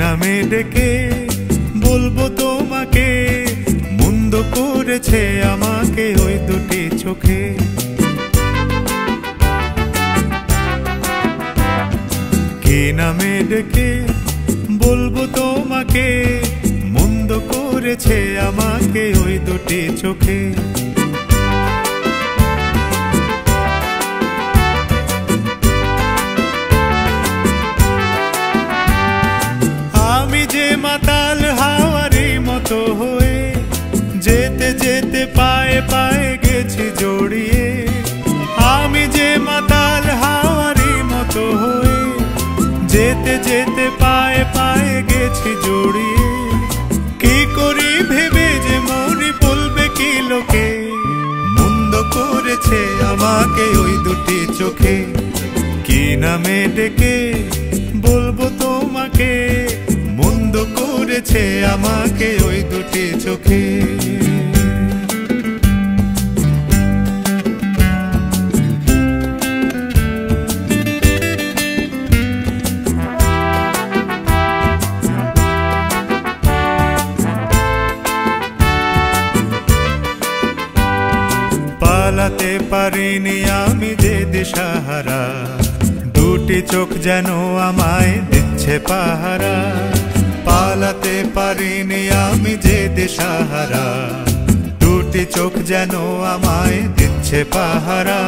নামে ডেকে বলবো তোমাকে, মন্দ করেছে আমাকে ওই দুটি চোখে। কি নামে ডেকে বলবো তোমাকে, মন্দ করেছে আমাকে ওই দুটি চোখে। মাতাল হাওয়ারি মতো হয়ে যেতে যেতে পায়ে পায়ে গেছি জড়িয়ে। আমি যে মাতাল হাওয়ারি মতো হয়ে যেতে যেতে পায়ে পায়ে গেছি জড়িয়ে। কি করি ভেবে যে মনে বলবে কি লোকে, মন্দ করেছে আমাকে ওই দুটি চোখে। কি নামে ডেকে বলবো তোমাকে, মন্দ করেছে আমাকে ওই দুটি চোখে। পালাতে পারিনি আমি যে দিশাহারা, দুটি চোখ যেন আমায় দিচ্ছে পাহারা। পালাতে পারিনি আমি যে দিশাহারা, দুটি চোখ যেন আমায় দিচ্ছে পাহারা।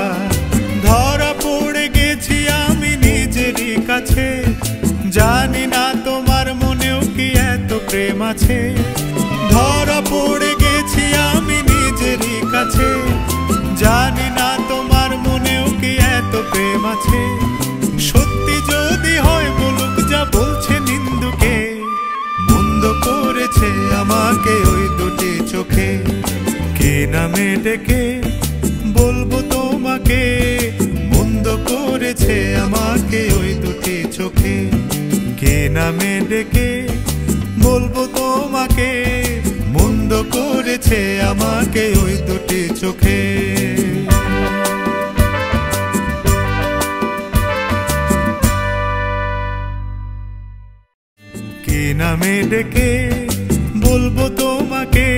ধরা পড়ে গেছি আমি নিজেরই কাছে, জানি না তোমার মনেও কি এত প্রেম আছে। ধরা পড়ে গেছি আমি নিজেরই কাছে, জানি না তোমার মনেও কি এত প্রেম আছে। সত্যি যদি হয় বলুক যা বলছে নিন্দুকে, মন্দ করেছে আমাকে ওই দুটি চোখে। কি নামে ডেকে বলবো তোমাকে, মন্দ করেছে আমাকে ওই দুটি চোখে। কি নামে ডেকে বলবো তোমাকে, মন্দ করেছে আমাকে ওই দুটি চোখে। কি নামে ডেকে বলবো তোমাকে,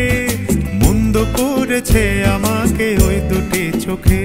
মন্দ করেছে আমাকে ওই দুটি চোখে।